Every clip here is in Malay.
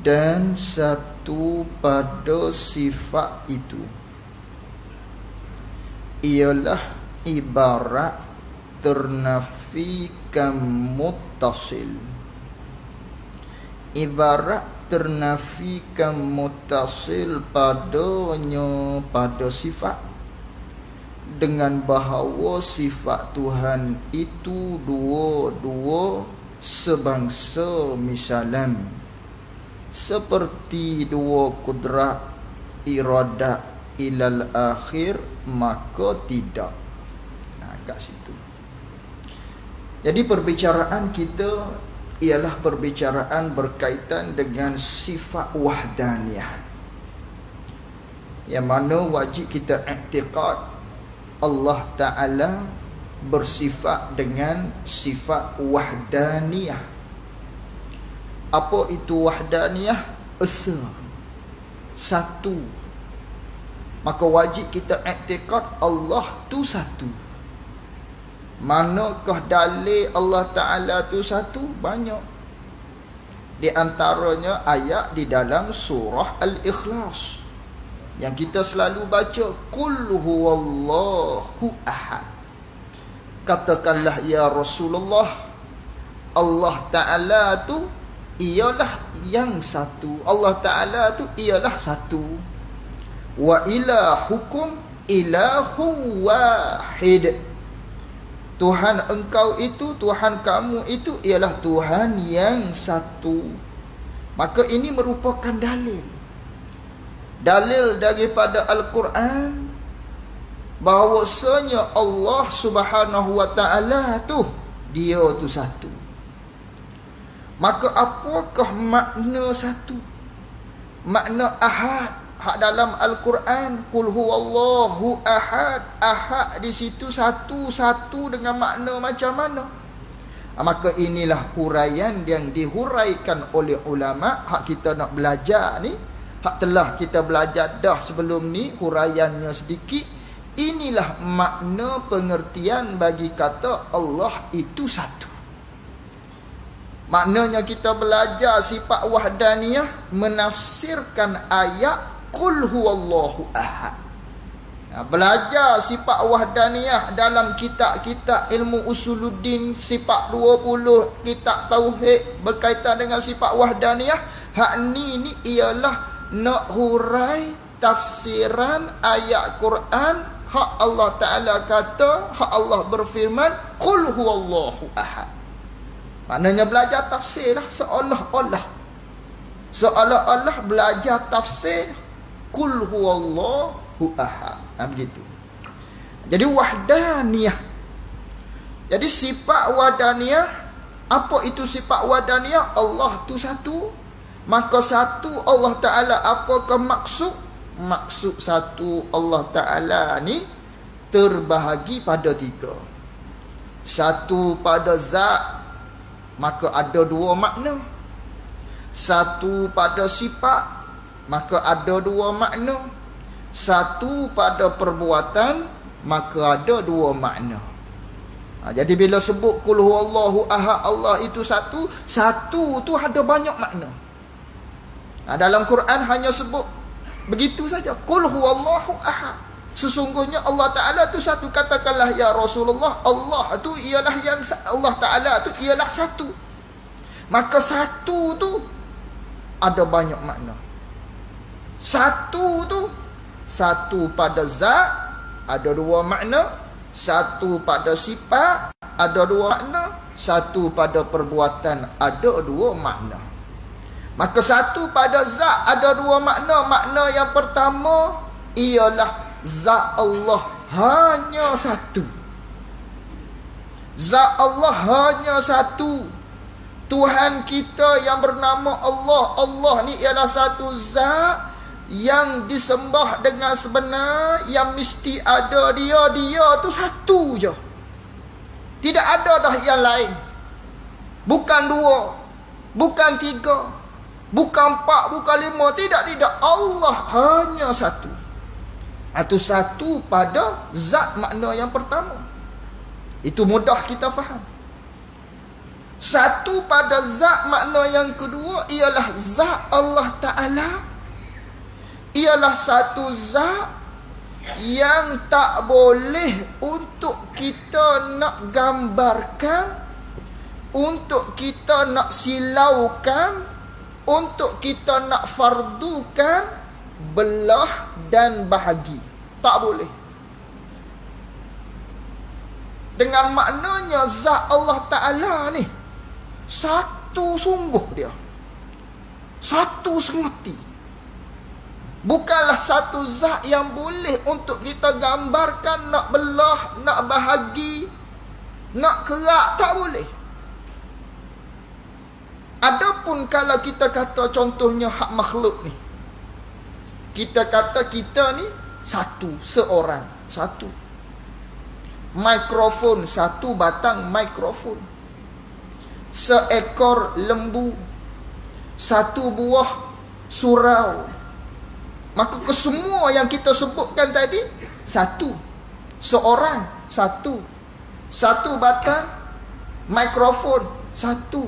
dan satu pada sifat itu ialah ibarat ternafikan muttasil. Ibarat ternafikan muttasil padanya pada sifat, dengan bahawa sifat Tuhan itu dua-dua sebangsa misalan, seperti dua kudrat iradat ilal akhir, maka tidak. Kat situ. Jadi perbicaraan kita ialah perbicaraan berkaitan dengan sifat wahdaniyah, yang mana wajib kita i'tiqad Allah Ta'ala bersifat dengan sifat wahdaniyah. Apa itu wahdaniyah? Esa, satu. Maka wajib kita i'tiqad Allah tu satu. Manakah dalil Allah Ta'ala tu satu? Banyak. Di antaranya ayat di dalam surah Al-Ikhlas yang kita selalu baca, Qul huwallahu ahad. Katakanlah ya Rasulullah, Allah Ta'ala tu ialah yang satu. Allah Ta'ala tu ialah satu. Wa ilahukum ilahun wahid. Tuhan engkau itu, Tuhan kamu itu ialah Tuhan yang satu. Maka ini merupakan dalil. Dalil daripada Al-Quran bahawasanya Allah Subhanahu wa Ta'ala tu, dia tu satu. Maka apakah makna satu? Makna ahad hak dalam Al-Quran, Qul huwallahu ahad. Ahad di situ satu-satu dengan makna macam mana? Maka inilah huraian yang dihuraikan oleh ulama. Hak kita nak belajar ni, hak telah kita belajar dah sebelum ni, huraiannya sedikit. Inilah makna pengertian bagi kata Allah itu satu. Maknanya kita belajar sifat wahdaniyah, menafsirkan ayat Qul huwallahu ahad. Belajar sifat wahdaniyah dalam kitab-kitab ilmu usuluddin, sifat 20 kitab tauhid berkaitan dengan sifat wahdaniyah. Hak ni ialah nak hurai tafsiran ayat Quran. Hak Allah Ta'ala kata, hak Allah berfirman, Qul huwallahu ahad. Maknanya belajar tafsir lah, seolah-olah belajar tafsir Qul huwallahu ahad. Begitu. Jadi wahdaniyah. Jadi sifat wahdaniyah, apa itu sifat wahdaniyah? Allah tu satu. Maka satu Allah Ta'ala, apakah maksud? Maksud satu Allah Ta'ala ni terbahagi pada tiga. Satu pada zat, maka ada dua makna. Satu pada sifat, maka ada dua makna. Satu pada perbuatan, maka ada dua makna. Jadi bila sebut Qul huwallahu ahad, Allah itu satu, satu tu ada banyak makna. Dalam Quran hanya sebut begitu saja, Qul huwallahu ahad. Sesungguhnya Allah Ta'ala tu satu. Katakanlah ya Rasulullah, Allah tu ialah yang, Allah Ta'ala tu ialah satu. Maka satu tu ada banyak makna. Satu tu, satu pada zat ada dua makna. Satu pada sifat ada dua makna. Satu pada perbuatan ada dua makna. Maka satu pada zat ada dua makna. Makna yang pertama ialah zat Allah hanya satu. Zat Allah hanya satu. Tuhan kita yang bernama Allah, Allah ni ialah satu zat yang disembah dengan sebenar, yang mesti ada dia. Dia tu satu je. Tidak ada dah yang lain. Bukan dua, bukan tiga, bukan empat, bukan lima. Tidak. Allah hanya satu. Itu satu pada zat, makna yang pertama. Itu mudah kita faham. Satu pada zat, makna yang kedua ialah zat Allah Ta'ala ialah satu zat yang tak boleh untuk kita nak gambarkan, untuk kita nak silaukan, untuk kita nak fardukan, belah dan bahagi. Tak boleh. Dengan maknanya zat Allah Ta'ala ni satu sungguh dia, satu semati. Bukanlah satu zat yang boleh untuk kita gambarkan, nak belah, nak bahagi, nak kerak, tak boleh. Adapun kalau kita kata contohnya hak makhluk ni, kita kata kita ni satu, seorang, satu. Mikrofon, satu batang mikrofon. Seekor lembu, satu buah surau. Maka kesemua yang kita sebutkan tadi satu, seorang, satu. Satu batang mikrofon, satu.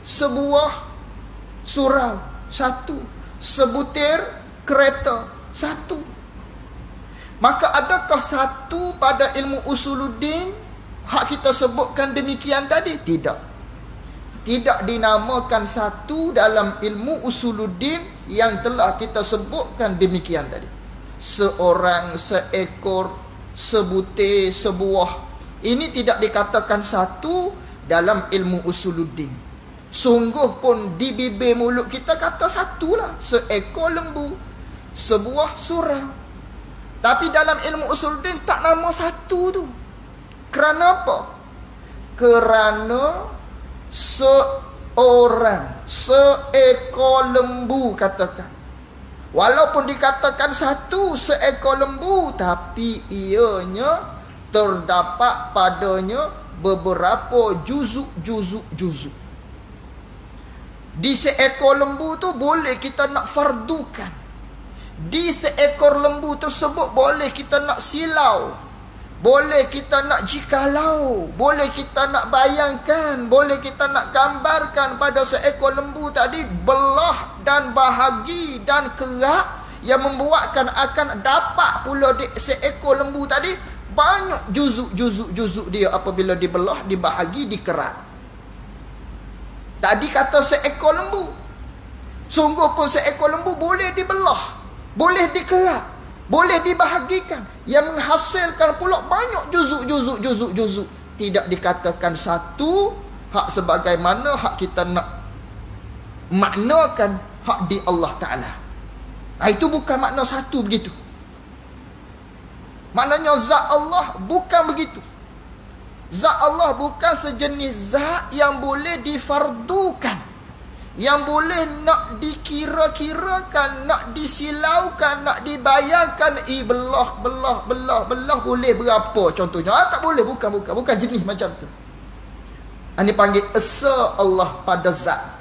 Sebuah surau, satu. Sebutir kereta, satu. Maka adakah satu pada ilmu usuluddin hak kita sebutkan demikian tadi? Tidak. Tidak dinamakan satu dalam ilmu usuluddin yang telah kita sebutkan demikian tadi. Seorang, seekor, sebutir, sebuah. Ini tidak dikatakan satu dalam ilmu usuluddin. Sungguh pun di bibir mulut kita kata satulah. Seekor lembu, sebuah surau. Tapi dalam ilmu usuluddin tak nama satu tu. Kerana apa? Kerana seorang, seekor lembu katakan. Walaupun dikatakan satu seekor lembu, tapi ianya terdapat padanya beberapa juzuk. Di seekor lembu tu boleh kita nak fardukan. Di seekor lembu tersebut boleh kita nak silau, boleh kita nak jikalau, boleh kita nak bayangkan, boleh kita nak gambarkan pada seekor lembu tadi belah dan bahagi dan kerak yang membuatkan akan dapat pula di seekor lembu tadi banyak juzuk dia apabila dibelah, dibahagi, dikerak. Tadi kata seekor lembu. Sungguh pun seekor lembu boleh dibelah, boleh dikerak, boleh dibahagikan, yang menghasilkan pula banyak juzuk. Tidak dikatakan satu hak sebagaimana hak kita nak maknakan hak di Allah Ta'ala. Itu bukan makna satu begitu. Maknanya zat Allah bukan begitu. Zat Allah bukan sejenis zat yang boleh difardukan, yang boleh nak dikira-kirakan, nak disilaukan, nak dibayangkan. Belah boleh berapa contohnya? Tak boleh, bukan jenis macam tu. Ini panggil esa Allah pada zat.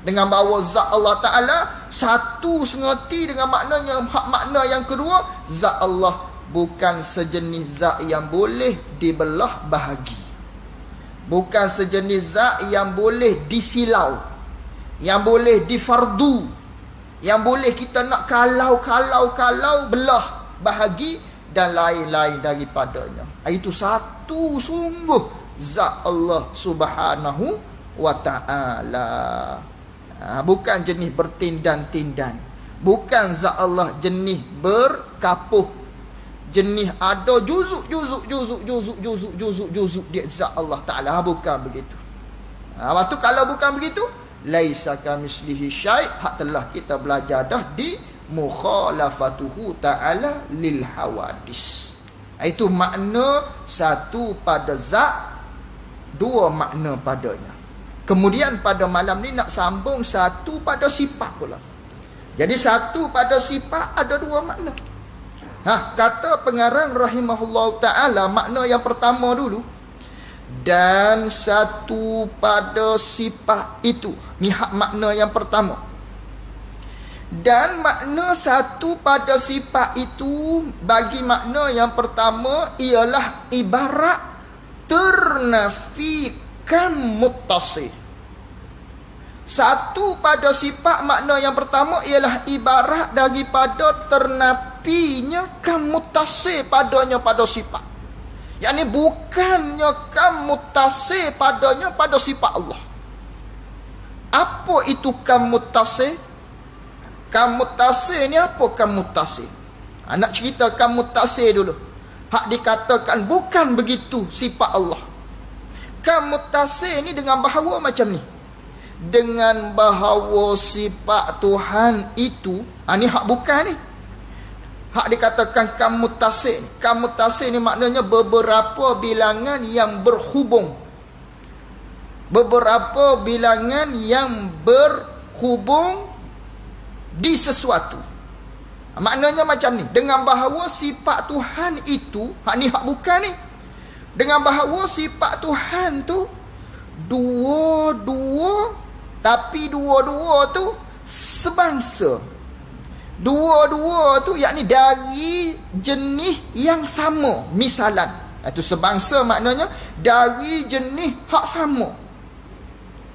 Dengan bahawa zat Allah Ta'ala satu sengerti dengan maknanya, makna yang kedua, zat Allah bukan sejenis zat yang boleh dibelah bahagi, bukan sejenis zat yang boleh disilau, yang boleh difardu, yang boleh kita nak kalau belah bahagi dan lain-lain daripadanya. Itu satu sungguh zat Allah Subhanahu wa Ta'ala. Bukan jenis bertindan-tindan, bukan zat Allah jenis berkapuh, jenis ada juzuk dia zat Allah Ta'ala. Bukan begitu. Waktu kalau bukan begitu, laisa kamitslihi syai', hak telah kita belajar dah di mukhalafatuhu ta'ala lil hawadis. Itu makna satu pada zat, dua makna padanya. Kemudian pada malam ni nak sambung satu pada sifat pula. Jadi satu pada sifat ada dua makna. Kata pengarang rahimahullah ta'ala, makna yang pertama dulu. Dan satu pada sifat itu. Ni hak makna yang pertama. Dan makna satu pada sifat itu bagi makna yang pertama ialah ibarat ternafi kam muttasil. Satu pada sifat makna yang pertama ialah ibarat daripada ternapinya kam muttasil padanya pada sifat. Yakni bukannya kam muttasil padanya pada sifat Allah. Apa itu kam muttasil? Kam muttasil ni apa kam muttasil? Nak cerita kam muttasil dulu. Hak dikatakan bukan begitu sifat Allah. Kam muttasil ni dengan bahawa macam ni. Dengan bahawa sifat Tuhan itu, ni hak bukan ni. Hak dikatakan kam muttasil. Kam muttasil ni maknanya beberapa bilangan yang berhubung. Beberapa bilangan yang berhubung di sesuatu. Maknanya macam ni. Dengan bahawa sifat Tuhan itu, ni hak bukan ni. Dengan bahawa sifat Tuhan tu dua-dua, tapi dua-dua tu sebangsa. Dua-dua tu yakni dari jenis yang sama. Misalan, itu sebangsa maknanya dari jenis hak sama.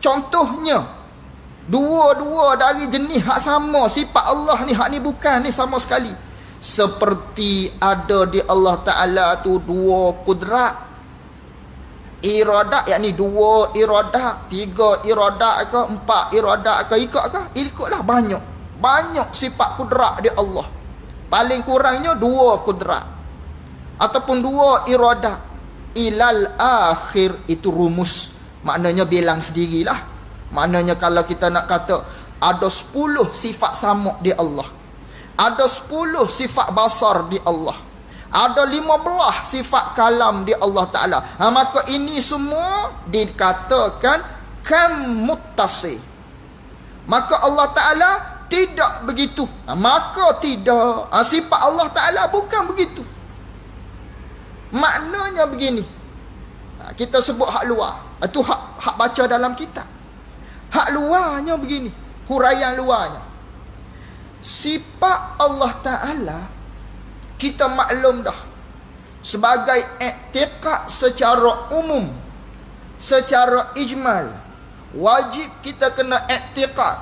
Contohnya, dua-dua dari jenis hak sama. Sifat Allah ni, hak ni bukan ni sama sekali. Seperti ada di Allah Ta'ala tu dua kudrat. Iradat, yakni dua iradat, tiga iradat ke, empat iradat ke, ikut ke? Ikutlah banyak. Banyak sifat kudrat di Allah. Paling kurangnya dua kudrat. Ataupun dua iradat. Ilal akhir, itu rumus. Maknanya bilang sendirilah. Maknanya kalau kita nak kata ada 10 sifat sama di Allah. Ada 10 sifat basar di Allah. Ada 15 sifat kalam di Allah Ta'ala. Maka ini semua dikatakan kam muttasil. Maka Allah Ta'ala tidak begitu. Maka tidak. Sifat Allah Ta'ala bukan begitu. Maknanya begini. Kita sebut hak luar. Itu hak baca dalam kitab. Hak luarnya begini. Huraian luarnya. Sifat Allah Ta'ala kita maklum dah sebagai i'tiqad secara umum, secara ijmal. Wajib kita kena i'tiqad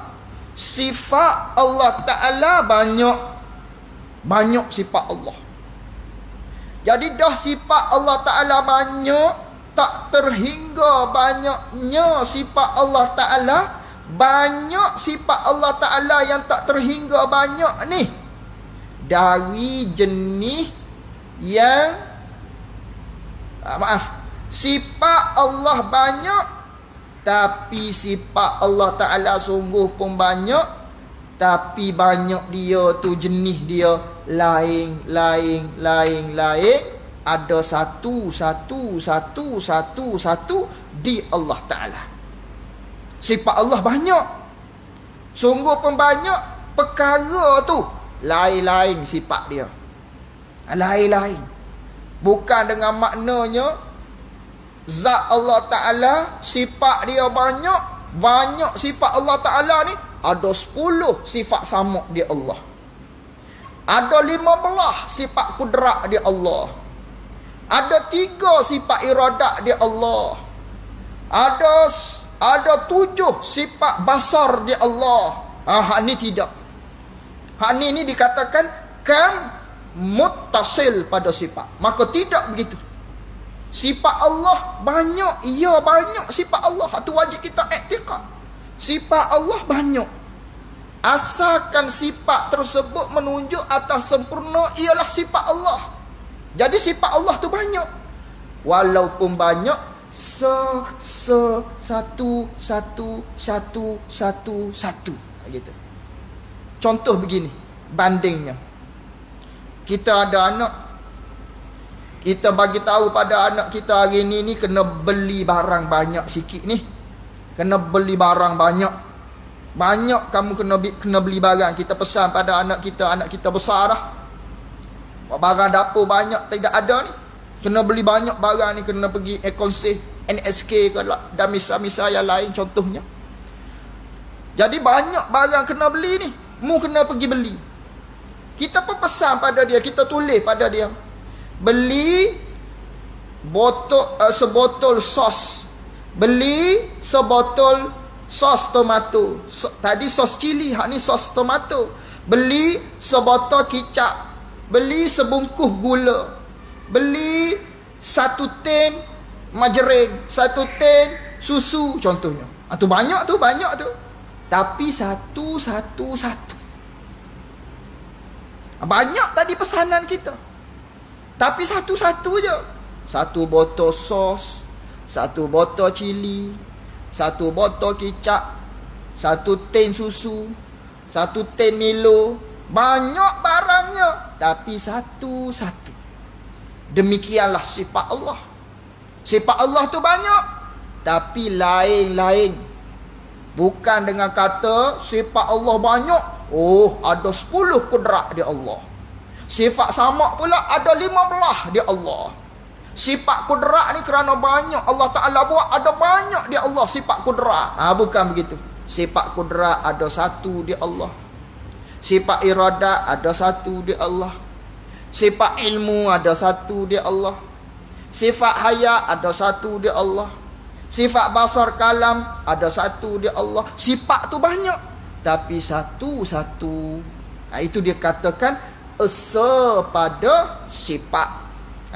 sifat Allah Ta'ala banyak sifat Allah. Jadi dah sifat Allah Ta'ala banyak, tak terhingga banyaknya sifat Allah Ta'ala. Banyak sifat Allah Ta'ala yang tak terhingga banyak ni dari jenis yang sifat Allah banyak, tapi sifat Allah Ta'ala sungguh pun banyak, tapi banyak dia tu jenis dia lain. Ada satu di Allah Ta'ala. Sifat Allah banyak, sungguh pun banyak, perkara tu lain-lain sifat dia. Lain-lain. Bukan dengan maknanya zat Allah Ta'ala sifat dia banyak sifat Allah Ta'ala ni ada 10 sifat sama di Allah. Ada 15 sifat kudrat di Allah. Ada 3 sifat iradat di Allah. Ada 7 sifat basar di Allah. Hak ni tidak. Hak ni dikatakan kam muttasil pada sifat. Maka tidak begitu. Sifat Allah banyak. Ya, banyak sifat Allah. Itu wajib kita i'tiqad. Sifat Allah banyak. Asalkan sifat tersebut menunjuk atas sempurna ialah sifat Allah. Jadi sifat Allah tu banyak. Walaupun banyak satu. Gitu. Contoh begini, bandingnya. Kita ada anak, kita bagi tahu pada anak kita hari ni kena beli barang banyak sikit ni. Kena beli barang banyak. Banyak kamu kena beli barang. Kita pesan pada anak kita besar dah. Barang dapur banyak tidak ada ni. Kena beli banyak barang ni, kena pergi Ekonseh, NSK ke dan misa-misa yang lain contohnya. Jadi banyak barang kena beli ni. Mu kena pergi beli. Kita pun pesan pada dia, kita tulis pada dia. Beli sebotol sos Beli sebotol sos tomato. Tadi sos cili, hak ni sos tomato. Beli sebotol kicap. Beli sebungkus gula. Beli satu tin margarin, satu tin susu contohnya. Tu banyak tu. Tapi satu. Banyak tadi pesanan kita. Tapi satu-satu je. Satu botol sos, satu botol cili, satu botol kicap, satu tin susu, satu tin Milo. Banyak barangnya, tapi satu-satu. Demikianlah sifat Allah. Sifat Allah tu banyak, tapi lain-lain. Bukan dengan kata sifat Allah banyak, oh ada 10 kudrat di Allah. Sifat sama pula ada 15 di Allah. Sifat kudrat ni kerana banyak Allah Ta'ala buat, ada banyak di Allah sifat kudrat. Bukan begitu. Sifat kudrat ada satu di Allah. Sifat iradat ada satu di Allah. Sifat ilmu ada satu di Allah. Sifat haya ada satu di Allah. Sifat basar kalam ada satu di Allah. Sifat tu banyak, tapi satu-satu. Itu dia katakan esa pada sifat.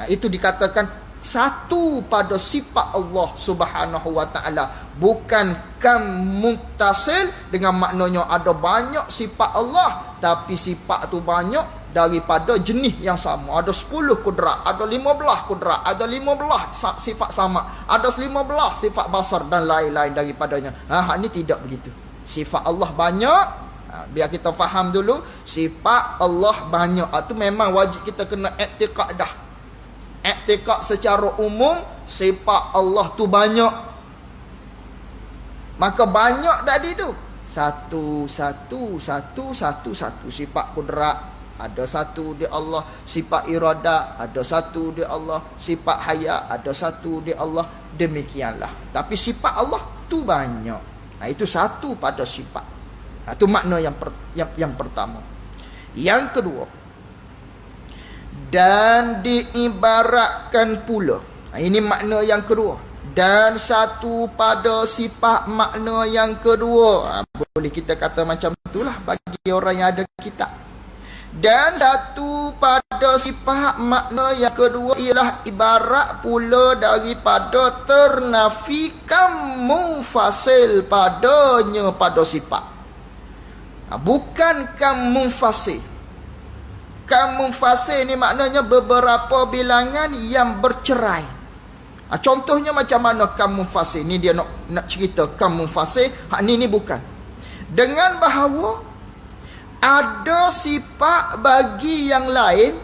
Itu dikatakan satu pada sifat Allah Subhanahu wa ta'ala. Bukan kam muttasil dengan maknanya ada banyak sifat Allah, tapi sifat tu banyak daripada jenis yang sama. Ada 10 kudrat, ada 15 kudrat, ada 15 sifat sama, ada 15 sifat basar dan lain-lain daripadanya. Ini tidak begitu. Sifat Allah banyak. Biar kita faham dulu, sifat Allah banyak. Itu memang wajib kita kena i'tiqad dah. I'tiqad secara umum sifat Allah tu banyak. Maka banyak tadi tu satu. Sifat kudrat ada satu di Allah. Sifat iradat ada satu di Allah. Sifat haya ada satu di Allah. Demikianlah. Tapi sifat Allah tu banyak. Itu satu pada sifat. Itu makna yang pertama. Yang kedua, dan diibaratkan pula. Ini makna yang kedua. Dan satu pada sifat makna yang kedua. Boleh kita kata macam itulah bagi orang yang ada kitab. Dan satu pada sifat makna yang kedua ialah ibarat pula daripada ternafikan munfasil padanya pada sifat. Bukan kam munfasil. Kam munfasil ni maknanya beberapa bilangan yang bercerai. Contohnya macam mana kam munfasil? Ni dia nak cerita kam munfasil. Ni bukan. Dengan bahawa ada sifat bagi yang lain,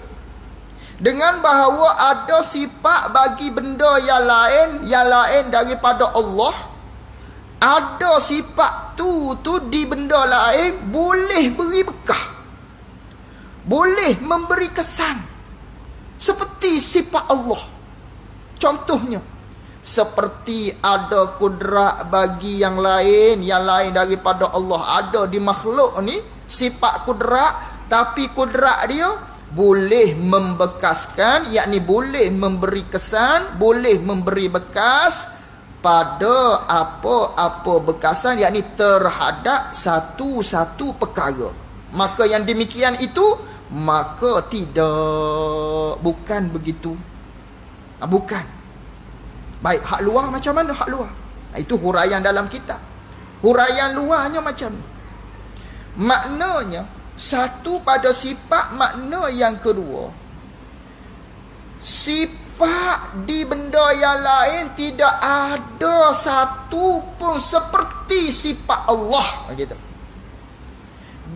dengan bahawa ada sifat bagi benda yang lain daripada Allah. Ada sifat tu di benda lain boleh beri bekah, boleh memberi kesan seperti sifat Allah. Contohnya, seperti ada kudrat bagi yang lain daripada Allah. Ada di makhluk ni sifat kudrat, tapi kudrat dia boleh membekaskan, yakni boleh memberi kesan, boleh memberi bekas pada apa-apa bekasan, yakni terhadap satu-satu perkara. Maka yang demikian itu, maka bukan begitu. Bukan. Baik, hak luar macam mana hak luar? Itu huraian dalam kitab. Huraian luarnya macam ni. Maknanya satu pada sifat makna yang kedua. Sifat di benda yang lain tidak ada satu pun seperti sifat Allah. Begitu.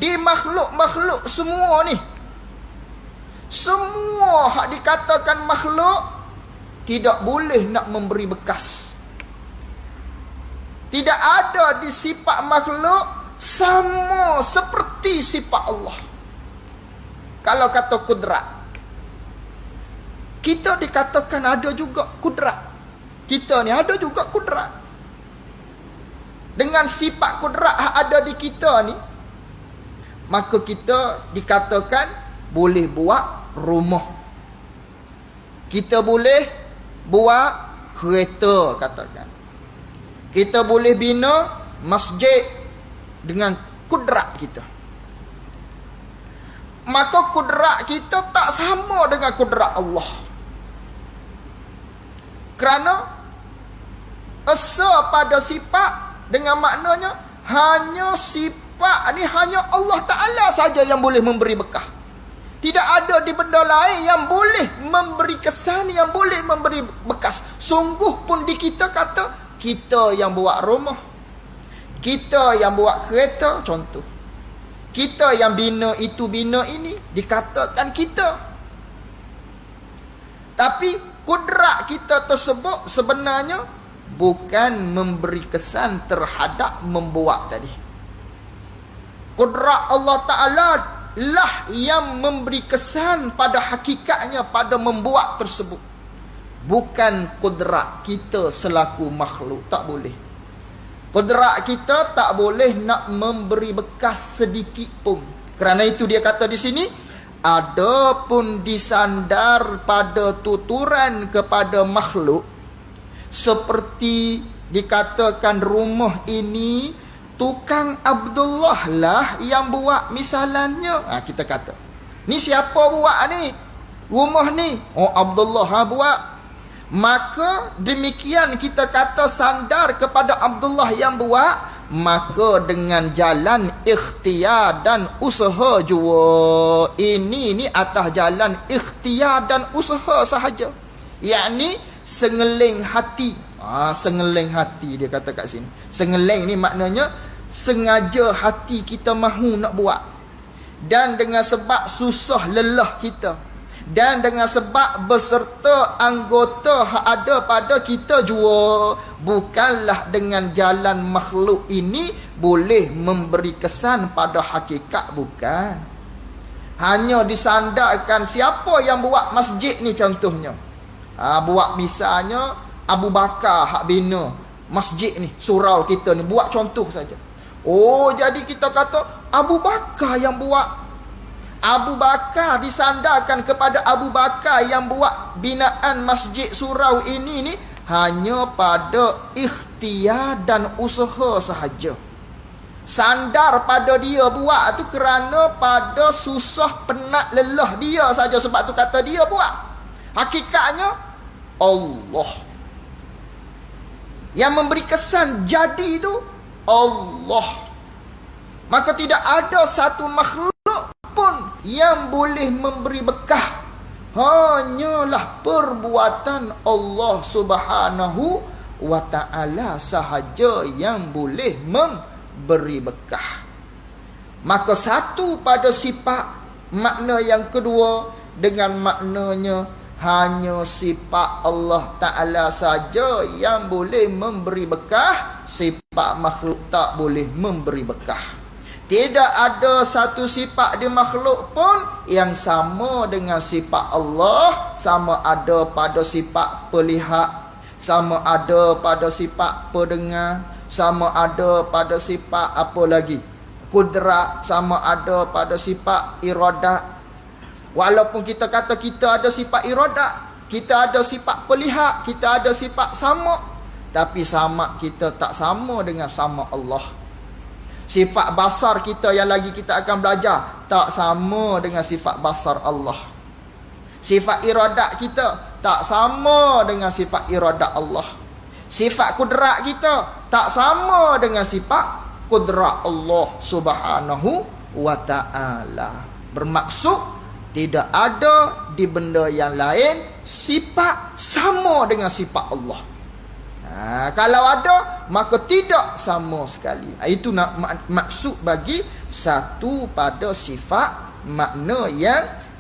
Di makhluk-makhluk semua ni, semua hak dikatakan makhluk tidak boleh nak memberi bekas. Tidak ada di sifat makhluk sama seperti sifat Allah. Kalau kata kudrat, kita dikatakan ada juga kudrat. Kita ni ada juga kudrat. Dengan sifat kudrat yang ada di kita ni, maka kita dikatakan boleh buat rumah. Kita boleh buat kereta, katakan. Kita boleh bina masjid dengan kudrat kita. Maka kudrat kita tak sama dengan kudrat Allah. Kerana esa pada sifat dengan maknanya hanya sifat ni, hanya Allah Ta'ala saja yang boleh memberi bekah. Tidak ada di benda lain yang boleh memberi kesan, yang boleh memberi bekas. Sungguh pun di kita kata, kita yang buat rumah, kita yang buat kereta, contoh. Kita yang bina itu, bina ini, dikatakan kita. Tapi kudrat kita tersebut sebenarnya bukan memberi kesan terhadap membuat tadi. Kudrat Allah Ta'ala lah yang memberi kesan pada hakikatnya pada membuat tersebut. Bukan kudrat kita selaku makhluk. Tak boleh. Kudrat kita tak boleh nak memberi bekas sedikit pun. Kerana itu dia kata di sini, adapun disandar pada tuturan kepada makhluk, seperti dikatakan rumah ini tukang Abdullah lah yang buat misalannya. Kita kata, ni siapa buat ni? Rumah ni? Oh, Abdullah buat. Maka demikian kita kata sandar kepada Abdullah yang buat. Maka dengan jalan ikhtiar dan usaha jua. Ini atas jalan ikhtiar dan usaha sahaja. Yakni sengeling hati. Sengeling hati dia kata kat sini. Sengeling ni maknanya sengaja hati kita mahu nak buat. Dan dengan sebab susah lelah kita. Dan dengan sebab beserta anggota ada pada kita jua. Bukanlah dengan jalan makhluk ini boleh memberi kesan pada hakikat, bukan. Hanya disandarkan siapa yang buat masjid ni contohnya. Buat misalnya Abu Bakar hak bina masjid ni, surau kita ni, buat contoh saja. Oh, jadi kita kata Abu Bakar yang buat. Abu Bakar disandarkan kepada Abu Bakar yang buat binaan masjid surau ini ni hanya pada ikhtiar dan usaha sahaja. Sandar pada dia buat tu kerana pada susah penat lelah dia saja, sebab tu kata dia buat. Hakikatnya Allah yang memberi kesan jadi itu Allah. Maka tidak ada satu makhluk pun yang boleh memberi bekah. Hanyalah perbuatan Allah Subhanahu wa Ta'ala sahaja yang boleh memberi bekah. Maka satu pada sifat, makna yang kedua dengan maknanya hanya sifat Allah Ta'ala saja yang boleh memberi bekah. Sifat makhluk tak boleh memberi bekah. Tidak ada satu sifat di makhluk pun yang sama dengan sifat Allah. Sama ada pada sifat pelihat, sama ada pada sifat pendengar, sama ada pada sifat apa lagi? Kudrat, sama ada pada sifat iradat. Walaupun kita kata kita ada sifat iradat, kita ada sifat pelihat, kita ada sifat sama, tapi sama kita tak sama dengan sama Allah. Sifat basar kita yang lagi kita akan belajar tak sama dengan sifat basar Allah. Sifat iradat kita tak sama dengan sifat iradat Allah. Sifat kudrat kita tak sama dengan sifat kudrat Allah Subhanahu wa Ta'ala. Bermaksud tidak ada di benda yang lain sifat sama dengan sifat Allah. Kalau ada, maka tidak sama sekali. Itu maksud bagi satu pada sifat makna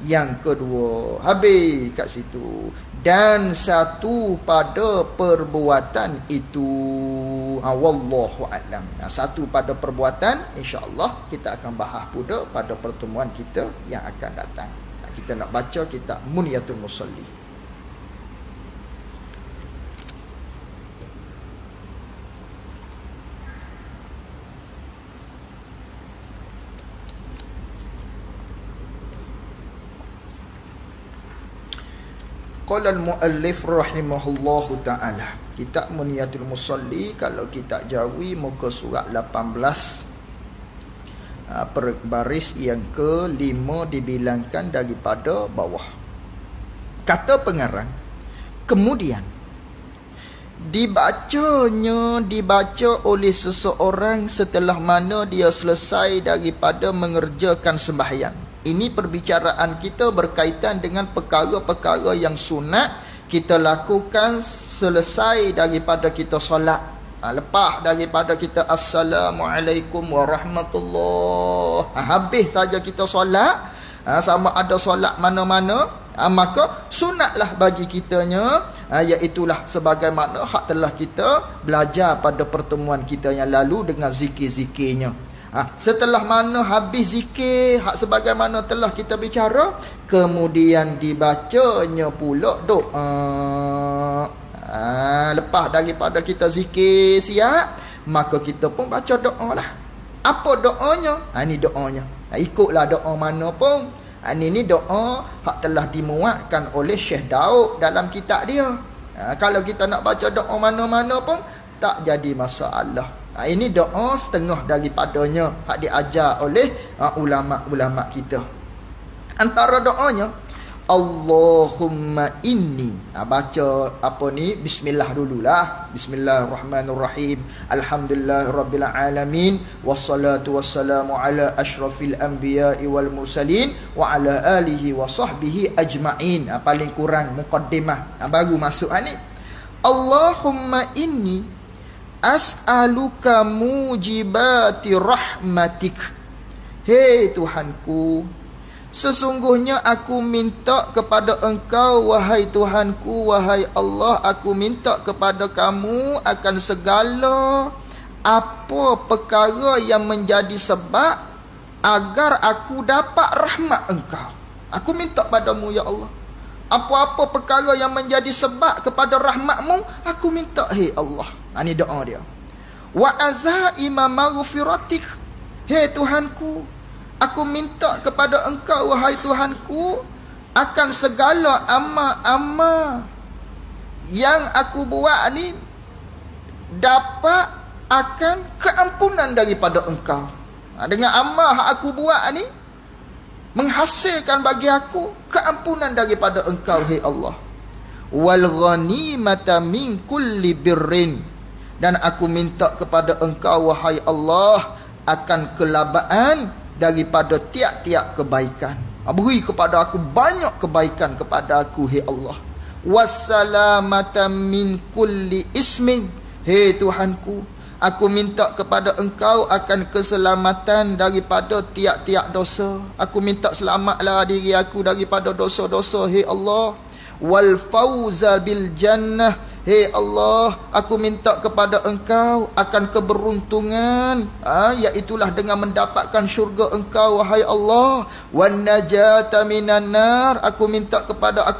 yang kedua. Habis kat situ. Dan satu pada perbuatan itu. Wallahu a'lam. Satu pada perbuatan, insya-Allah kita akan bahas pula pada pertemuan kita yang akan datang. Kita nak baca kitab Munyatul Musalli. qala al-muallif rahimahullahu ta'ala. Kitab Muniyatul Musalli, kalau kita jawi muka surat 18 baris yang ke-5 dibilangkan daripada bawah. Kata pengarang, kemudian dibaca oleh seseorang setelah mana dia selesai daripada mengerjakan sembahyang. Ini perbicaraan kita berkaitan dengan perkara-perkara yang sunat kita lakukan selesai daripada kita solat. Lepas daripada kita Assalamualaikum warahmatullahi, habis saja kita solat, sama ada solat mana-mana, maka sunatlah bagi kitanya, iaitulah sebagaimana hak telah kita belajar pada pertemuan kita yang lalu dengan zikir-zikirnya. Setelah mana habis zikir, hak sebagaimana telah kita bicara, kemudian dibacanya pula doa. Lepas daripada kita zikir siap, maka kita pun baca doa lah. Apa doanya? Ini doanya. Ikutlah doa mana pun. Ini doa hak telah dimuatkan oleh Syekh Daud dalam kitab dia. Kalau kita nak baca doa mana-mana pun tak jadi masalah. Ini doa setengah daripadanya hak diajar oleh ulama-ulama kita. Antara doanya, Allahumma inni, baca apa ni, bismillah dululah. Bismillahirrahmanirrahim. Alhamdulillahirabbil alamin, wassalatu wassalamu ala asyrafil anbiya'i wal mursalin wa ala alihi wa sahbihi ajma'in. Paling kurang muqaddimah, baru masuk ni. Allahumma inni as'aluka mujibati rahmatik. Hei Tuhanku, sesungguhnya aku minta kepada Engkau, wahai Tuhanku, wahai Allah, aku minta kepada Kamu akan segala apa perkara yang menjadi sebab agar aku dapat rahmat Engkau. Aku minta padamu, ya Allah, apa-apa perkara yang menjadi sebab kepada rahmat-Mu, aku minta, hei Allah. Ini doa dia. Wa azaima maghfiratik. Hei Tuhanku, aku minta kepada Engkau, wahai Tuhanku, akan segala amal-amal yang aku buat ni dapat akan keampunan daripada Engkau. Dengan amal yang aku buat ni menghasilkan bagi aku keampunan daripada Engkau, hei Allah. Wal ghanimata min kulli birrin, dan aku minta kepada Engkau, wahai Allah, akan kelabaan daripada tiap-tiap kebaikan. Beri kepada aku banyak kebaikan kepada aku, hei Allah. Wassalamata min kulli ismin. Hei Tuhanku, aku minta kepada Engkau akan keselamatan daripada tiap-tiap dosa. Aku minta selamatlah diri aku daripada dosa-dosa, hei Allah. Wal fauza bil jannah. Hei Allah, aku minta kepada Engkau akan keberuntungan, iaitulah dengan mendapatkan syurga Engkau, wahai Allah. Wan najata minan nar. Aku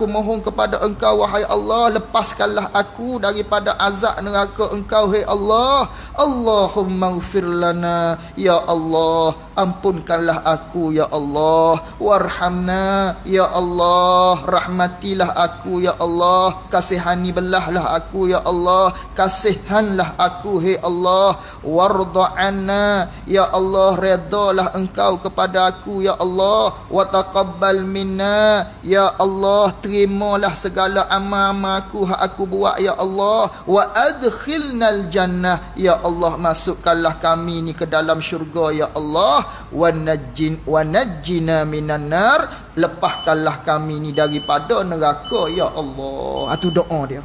mohon kepada Engkau, wahai Allah, lepaskanlah aku daripada azab neraka Engkau, hei Allah. Allahumma ighfir lana, ya Allah, ampunkanlah aku, ya Allah. Warhamna, ya Allah, rahmatilah aku, ya Allah. Kasihani belahlah aku, ya Allah. Kasihanlah aku, hei Allah. Warda anna, ya Allah, redalah Engkau kepada aku, ya Allah. Wa taqabbal minna, ya Allah, terimalah segala amal-amal aku hak aku buat, ya Allah. Wa adkhilnal jannah, ya Allah, masukkanlah kami ni ke dalam syurga, ya Allah. Wa najjina minan nar, lepaskanlah kami ni daripada neraka, ya Allah. Itu doa dia.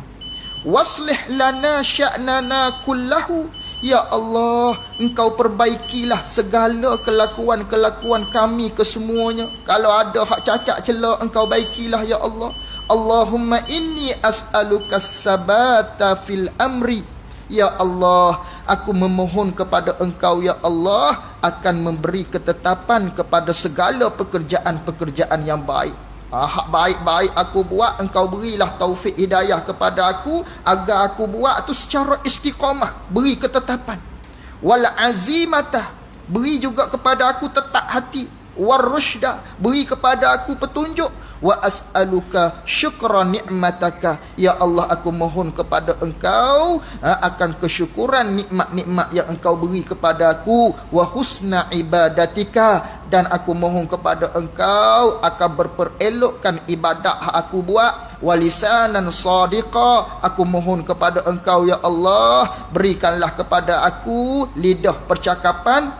Waslih lana sya'nana kullahu, ya Allah, Engkau perbaikilah segala kelakuan-kelakuan kami kesemuanya. Kalau ada hak cacat celah, Engkau baikilah, ya Allah. Allahumma inni as'aluka sabata fil amri. Ya Allah, aku memohon kepada Engkau, ya Allah, akan memberi ketetapan kepada segala pekerjaan-pekerjaan yang baik. Hak baik-baik aku buat, Engkau berilah taufik hidayah kepada aku agar aku buat tu secara istiqamah, beri ketetapan. Wal azimata, beri juga kepada aku tetap hati, warusyda, beri kepada aku petunjuk, wa as'aluka syukra ni'mataka, ya Allah aku mohon kepada engkau akan kesyukuran nikmat-nikmat yang engkau beri kepada aku, wa husna ibadatika, dan aku mohon kepada engkau akan berperelokkan ibadat hak aku buat, walisanan sadiqa, aku mohon kepada engkau ya Allah berikanlah kepada aku lidah percakapan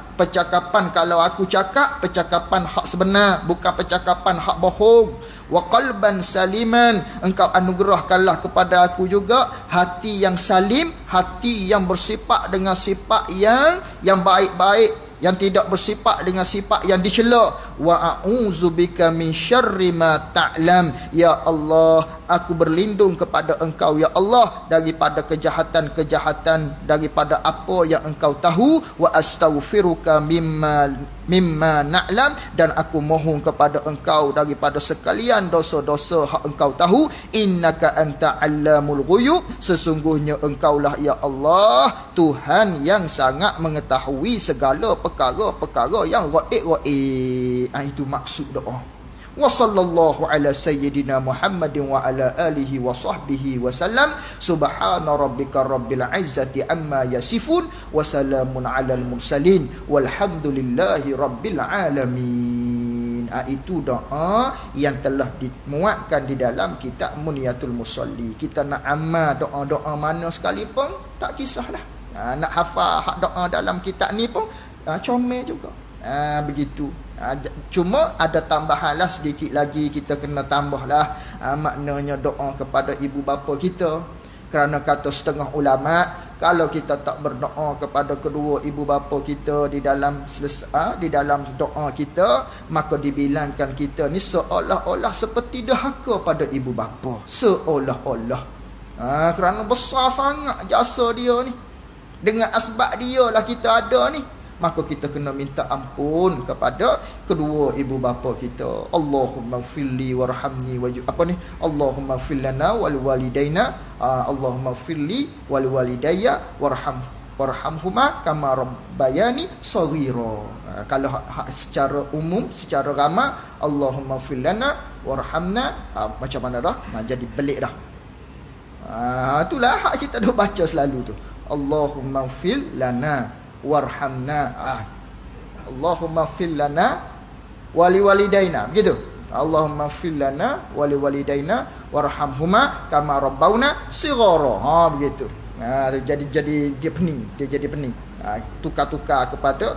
kalau aku cakap, percakapan hak sebenar, bukan percakapan hak bohong. Wa qalban saliman, engkau anugerahkanlah kepada aku juga hati yang salim, hati yang bersifat dengan sifat yang baik-baik, yang tidak bersifat dengan sifat yang dicela. Wa a'udzubika min syarri ma ta'lam, ya Allah aku berlindung kepada engkau ya Allah daripada kejahatan-kejahatan, daripada apa yang engkau tahu. Wa astaghfiruka mimma na'lam, dan aku mohon kepada engkau daripada sekalian dosa-dosa hak engkau tahu. Innaka anta allamul ghuyub, sesungguhnya engkaulah ya Allah Tuhan yang sangat mengetahui segala perkara-perkara yang ghaib. Itu maksud doa. Wa sallallahu ala sayyidina Muhammadin wa ala alihi wa sahbihi wa sallam. Subhana rabbika rabbil izzati amma yasifun, wa salamun alal mursalin, walhamdulillahi rabbil alamin. Itu doa yang telah dimuatkan di dalam kitab Muniyatul Musalli. Kita nak amal doa-doa mana sekalipun, tak kisahlah. Nak hafal hak doa dalam kitab ni pun comel juga. Begitu. Cuma ada tambahanlah sedikit lagi, kita kena tambahlah maknanya doa kepada ibu bapa kita. Kerana kata setengah ulama, kalau kita tak berdoa kepada kedua ibu bapa kita di dalam doa kita, maka dibilangkan kita ni seolah-olah seperti derhaka pada ibu bapa. Seolah-olah. Kerana besar sangat jasa dia ni. Dengan asbab dia lah kita ada ni. Maka kita kena minta ampun kepada kedua ibu bapa kita. Allahumma firli warhamni Allahumma firlana wal walidaina, Allahumma firli wal walidayya warhamhuma kama rabbayani shaghira. Kalau secara umum, secara ramai, Allahumma firlana warhamna, macam mana dah? Jadi pelik dah. Itulah hak kita dah baca selalu tu. Allahumma firlana warhamna, Allahumma fil lana wali walidaina, begitu. Allahumma fil lana wali walidaina warhamhuma kama rabbauna shighara. Begitu. Jadi dia pening, tukar-tukar kepada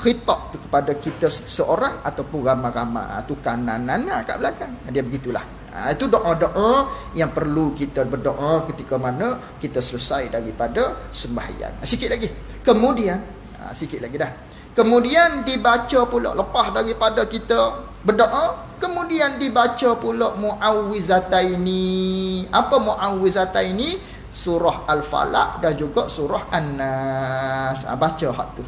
khitab kepada kita seorang ataupun ramai-ramai, tukar nana kat belakang. Dia begitulah. Itu doa-doa yang perlu kita berdoa ketika mana kita selesai daripada sembahyang. Sikit lagi. Kemudian Kemudian dibaca pula, lepas daripada kita berdoa, kemudian dibaca pula muawwizataini. Apa muawwizataini? Surah Al-Falaq dan juga surah An-Nas. Baca hak tu.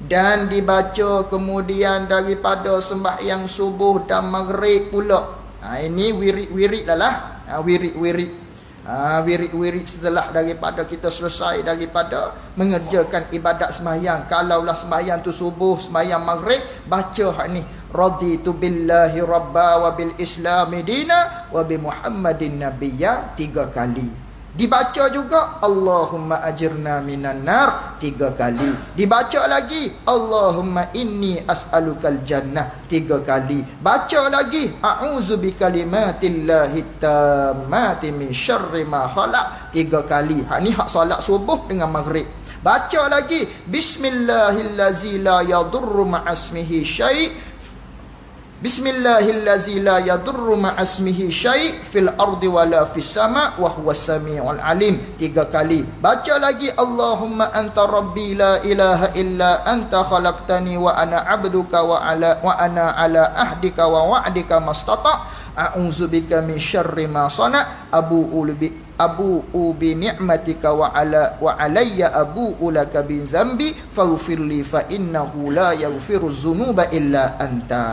Dan dibaca kemudian daripada sembahyang subuh dan maghrib pula. Ini wirid-wirid lah. Wirid-wirid setelah daripada kita selesai daripada mengerjakan ibadat sembahyang. Kalaulah sembahyang tu subuh, sembahyang maghrib, baca hak ni. Raditu billahi rabba wa bil islami dina wa bi Muhammadin nabiyya 3 kali. Dibaca juga Allahumma ajirna minan nar 3 kali. Dibaca lagi Allahumma inni as'alukal jannah 3 kali. Baca lagi a'udzu bikalimatillahi tammati min syarri ma khalaq 3 kali. Ni hak solat subuh dengan maghrib. Baca lagi bismillahillazi la yadurru ma'asmihi syai' Bismillahillazi la yadurru ma'asmihi syai' fil ardi wala fis sama' wa huwas sami'ul alim 3 kali. Baca lagi Allahumma anta rabbi la ilaha illa anta khalaqtani wa ana 'abduka wa ana ala ahdika wa wa'dika mastata' a'udzubika min syarri ma sana' abu'u abu bi ni'matika wa alayya abu laka bin zambi faghfirli fa innahu la yaghfiru dzunuba illa anta.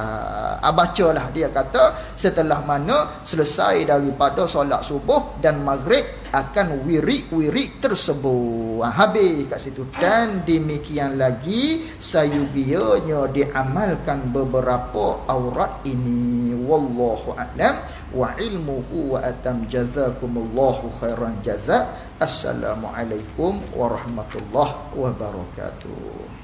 Bacalah, dia kata, setelah mana selesai daripada solat subuh dan maghrib akan wirid-wirid tersebut. Habis kat situ. Dan demikian lagi sayugianya diamalkan beberapa aurat ini. Wallahu a'lam wa ilmuhu wa atam. Jazakumullahu khairan jazak. Assalamualaikum warahmatullahi wabarakatuh.